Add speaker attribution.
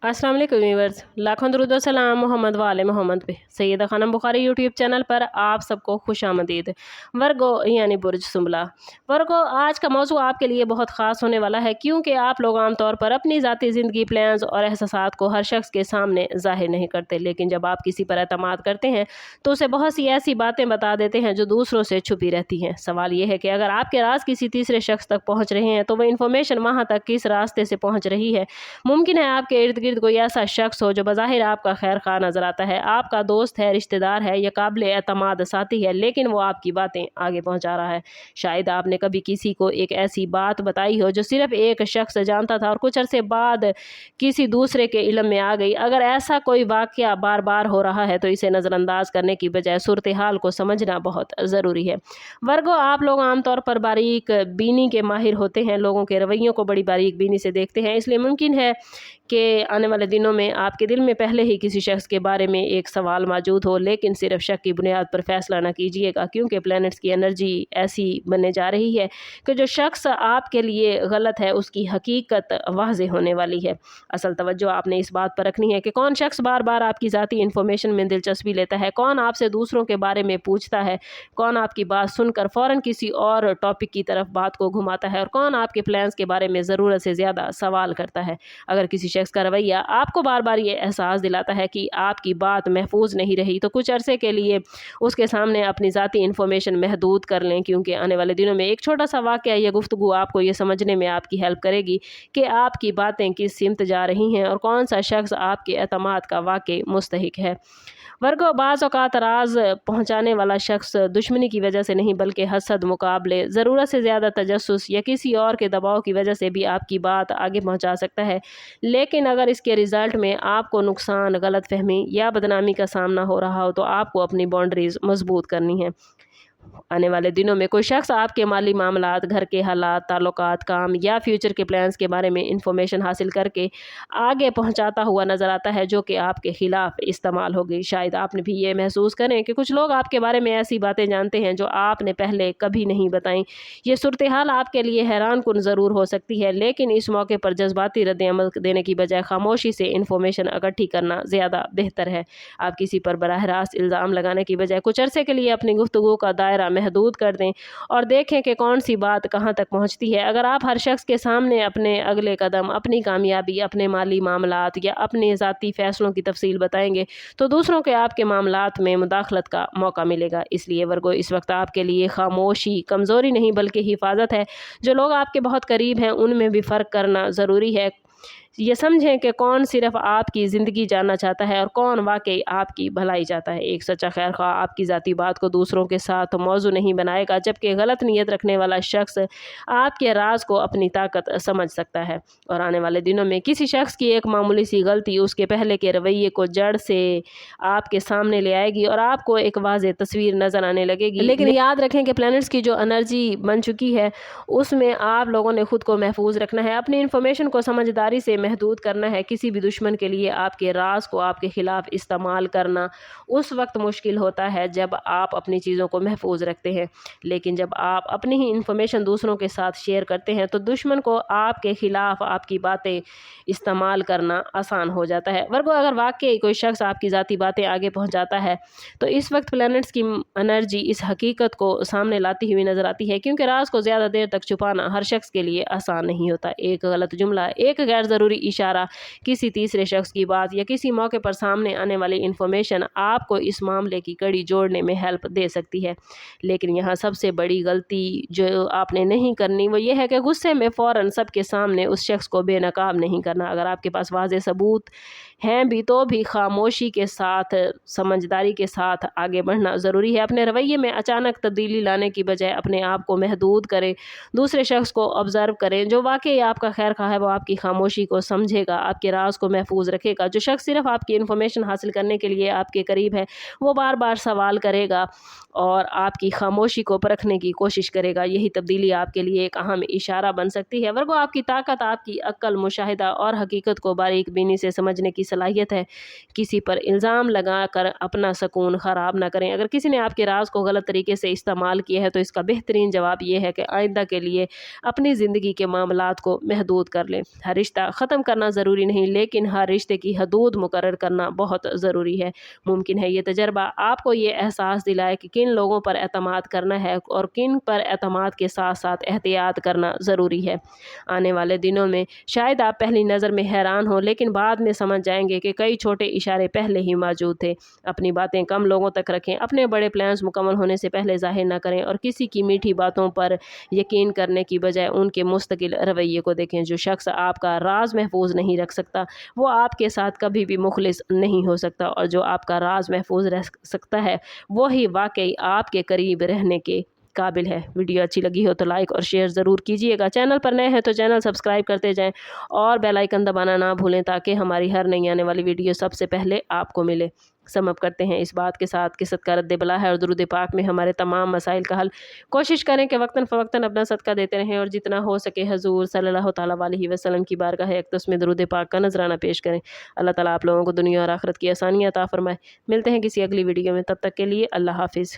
Speaker 1: अस्सलाम वालेकुम व्यूअर्स, लाखों दरूद व सलाम मोहम्मद वाले मोहम्मद पे। सैयदा खानम बुखारी यूट्यूब चैनल पर आप सबको खुशामदीद। वर्गो यानी बुर्ज सुंबला। वर्गो आज का मौजू आपके लिए बहुत ख़ास होने वाला है, क्योंकि आप लोग आमतौर पर अपनी ज़ाती ज़िंदगी प्लान्स और एहसासात को हर शख्स के सामने ज़ाहिर नहीं करते, लेकिन जब आप किसी पर एतमाद करते हैं तो उसे बहुत सी ऐसी बातें बता देते हैं जो दूसरों से छुपी रहती हैं। सवाल ये है कि अगर आपके राज किसी तीसरे शख्स तक पहुँच रहे हैं तो वह इन्फॉर्मेशन वहाँ तक किस रास्ते से पहुँच रही है। मुमकिन है आपके इर्द गिर्द कोई ऐसा शख्स हो जो बज़ाहिर आपका खैर खा नजर आता है, आपका दोस्त है, रिश्तेदार है या काबिल एतमाद साथी है, लेकिन वो आपकी बातें आगे पहुंचा रहा है। शायद आपने कभी किसी को एक ऐसी बात बताई हो जो सिर्फ एक शख्स जानता था और कुछ अरसे बाद किसी दूसरे के इल्म में आ गई। अगर ऐसा कोई वाक़या बार बार हो रहा है तो इसे नज़रअंदाज करने की बजाय सूरत हाल को समझना बहुत ज़रूरी है। वर्गो, आप लोग आमतौर पर बारीक बीनी के माहिर होते हैं, लोगों के रवैयों को बड़ी बारीक बीनी से देखते हैं, इसलिए मुमकिन है कि आने वाले दिनों में आपके दिल में पहले ही किसी शख्स के बारे में एक सवाल मौजूद हो, लेकिन सिर्फ शक की बुनियाद पर फैसला ना कीजिएगा, क्योंकि प्लैनेट्स की एनर्जी ऐसी बनने जा रही है कि जो शख्स आपके लिए गलत है उसकी हकीकत वाज़ेह होने वाली है। असल तवज्जो आपने इस बात पर रखनी है कि कौन शख्स बार बार आपकी ज़ाती इन्फॉर्मेशन में दिलचस्पी लेता है, कौन आपसे दूसरों के बारे में पूछता है, कौन आपकी बात सुनकर फ़ौरन किसी और टॉपिक की तरफ बात को घुमाता है, और कौन आपके प्लान्स के बारे में ज़रूरत से ज़्यादा सवाल करता है। अगर किसी शख्स का रवैया आपको बार बार ये एहसास दिलाता है कि आपकी बात महफूज नहीं रही, तो कुछ अरसे के लिए उसके सामने अपनी ज़ाती इन्फॉर्मेशन महदूद कर लें, क्योंकि आने वाले दिनों में एक छोटा सा वाक़या या गुफ्तगू आपको ये समझने में आपकी हेल्प करेगी कि आपकी बातें किस सिमत जा रही हैं और कौन सा शख्स आपके एतमाद का वाकई मुस्तहिक है। वर्गो, बाज़ औक़ात राज पहुँचाने वाला शख्स दुश्मनी की वजह से नहीं बल्कि हसद, मुकाबले, ज़रूरत से ज़्यादा तजस्सुस या किसी और के दबाव की वजह से भी आपकी बात आगे पहुँचा सकता है, लेकिन अगर इसके रिज़ल्ट में आपको नुकसान, गलतफहमी या बदनामी का सामना हो रहा हो तो आपको अपनी बाउंड्रीज़ मज़बूत करनी है। आने वाले दिनों में कोई शख्स आपके माली मामलात, घर के हालात, ताल्लुकात, काम या फ्यूचर के प्लान्स के बारे में इंफॉर्मेशन हासिल करके आगे पहुंचाता हुआ नज़र आता है, जो कि आपके ख़िलाफ़ इस्तेमाल होगी। शायद आपने भी ये महसूस करें कि कुछ लोग आपके बारे में ऐसी बातें जानते हैं जो आपने पहले कभी नहीं बताई। ये सूरत हाल आपके लिए हैरान कुन ज़रूर हो सकती है, लेकिन इस मौके पर जज्बाती रद्द-ए-अमल देने की बजाय खामोशी से इंफॉर्मेशन इकट्ठी करना ज़्यादा बेहतर है। आप किसी पर बराह रास्त इल्ज़ाम लगाने की बजाय कुछ अरसे के लिए अपनी गुफ्तगू का दायरा महदूद कर दें और देखें कि कौन सी बात कहाँ तक पहुँचती है। अगर आप हर शख्स के सामने अपने अगले कदम, अपनी कामयाबी, अपने माली मामलात या अपने ज़ाती फ़ैसलों की तफसील बताएंगे तो दूसरों के आपके मामलात में मुदाखलत का मौका मिलेगा। इसलिए वर्गो, इस वक्त आपके लिए खामोशी कमज़ोरी नहीं बल्कि हिफाजत है। जो लोग आपके बहुत करीब हैं उनमें भी फ़र्क करना ज़रूरी है। ये समझें कि कौन सिर्फ आपकी ज़िंदगी जानना चाहता है और कौन वाकई आपकी भलाई चाहता है। एक सच्चा खैर ख्वाह आपकी ज़ाती बात को दूसरों के साथ मौजू नहीं बनाएगा, जबकि गलत नीयत रखने वाला शख्स आपके राज को अपनी ताकत समझ सकता है। और आने वाले दिनों में किसी शख्स की एक मामूली सी गलती उसके पहले के रवैये को जड़ से आपके सामने ले आएगी और आपको एक वाज़ेह तस्वीर नज़र आने लगेगी। लेकिन याद रखें कि प्लैनेट्स की जो एनर्जी बन चुकी है उसमें आप लोगों ने खुद को महफूज रखना है, अपनी इन्फॉर्मेशन को समझदारी से महदूद करना है। किसी भी दुश्मन के लिए आपके राज को आपके खिलाफ इस्तेमाल करना उस वक्त मुश्किल होता है जब आप अपनी चीज़ों को महफूज रखते हैं, लेकिन जब आप अपनी ही इन्फॉर्मेशन दूसरों के साथ शेयर करते हैं तो दुश्मन को आपके खिलाफ आपकी बातें इस्तेमाल करना आसान हो जाता है। वर्गो, अगर वाकई कोई शख्स आपकी ज़ाती बातें आगे पहुंचाता है तो इस वक्त प्लैनेट्स की एनर्जी इस हकीकत को सामने लाती हुई नजर आती है, क्योंकि राज को ज़्यादा देर तक छुपाना हर शख्स के लिए आसान नहीं होता। एक गलत जुमला, एक गैर ज़रूरी इशारा, किसी तीसरे शख्स की बात या किसी मौके पर सामने आने वाली इन्फॉर्मेशन आपको इस मामले की कड़ी जोड़ने में हेल्प दे सकती है। लेकिन यहाँ सबसे बड़ी गलती जो आपने नहीं करनी वो ये है कि गुस्से में फ़ौरन सबके सामने उस शख्स को बेनकाब नहीं करना। अगर आपके पास वाज़ेह सबूत हैं भी तो भी खामोशी के साथ, समझदारी के साथ आगे बढ़ना ज़रूरी है। अपने रवैये में अचानक तब्दीली लाने की बजाय अपने आप को महदूद करें, दूसरे शख्स को ऑब्ज़र्व करें। जो वाकई आपका खैर खा है वो आपकी खामोशी को समझेगा, आपके राज को महफूज रखेगा। जो शख्स सिर्फ आपकी इन्फॉर्मेशन हासिल करने के लिए आपके करीब है वो बार बार सवाल करेगा और आपकी खामोशी को परखने की कोशिश करेगा। यही तब्दीली आपके लिए एक अहम इशारा बन सकती है। वर्गो, आपकी ताकत आपकी अक्ल, मुशाहिदा और हकीकत को बारीक बीनी से समझने की सलाहियत है। किसी पर इल्ज़ाम लगा कर अपना सुकून ख़राब ना करें। अगर किसी ने आपके राज को गलत तरीके से इस्तेमाल किया है तो इसका बेहतरीन जवाब ये है कि आइंदा के लिए अपनी ज़िंदगी के मामलात को महदूद कर लें। हर रिश्ता ख़त्म ख़त्म करना ज़रूरी नहीं, लेकिन हर रिश्ते की हदूद मुकर्रर करना बहुत ज़रूरी है। मुमकिन है ये तजर्बा आपको ये एहसास दिलाए कि किन लोगों पर एतमाद करना है और किन पर एतमाद के साथ साथ एहतियात करना ज़रूरी है। आने वाले दिनों में शायद आप पहली नज़र में हैरान हो, लेकिन बाद में समझ जाएंगे कि कई छोटे इशारे पहले ही मौजूद थे। अपनी बातें कम लोगों तक रखें, अपने बड़े प्लान्स मुकम्मल होने से पहले ज़ाहिर न करें और किसी की मीठी बातों पर यकीन करने की बजाय उनके मुस्तकिल रवैये को देखें। जो शख्स आपका राज महफूज नहीं रख सकता वो आपके साथ कभी भी मुखलिस नहीं हो सकता, और जो आपका राज महफूज रख सकता है वही वाकई आपके करीब रहने के काबिल है। वीडियो अच्छी लगी हो तो लाइक और शेयर ज़रूर कीजिएगा। चैनल पर नए हैं तो चैनल सब्सक्राइब करते जाएं और बेल आइकन दबाना ना भूलें ताकि हमारी हर नई आने वाली वीडियो सबसे पहले आपको मिले। सम अप करते हैं इस बात के साथ कि सदका रद्द बला है और दुरूद पाक में हमारे तमाम मसाइल का हल। कोशिश करें कि वक्तन फ़वक्तन अपना सदका देते रहें और जितना हो सके हजूर सल्लल्लाहु तआला अलैहि वसल्लम की बारगाह अक़दस में दुरूद पाक का नजराना पेश करें। अल्लाह ताला आप लोगों को दुनिया और आखिरत की आसानियाँ अता फरमाए। मिलते हैं किसी अगली वीडियो में, तब तक के लिए अल्लाह हाफिज़।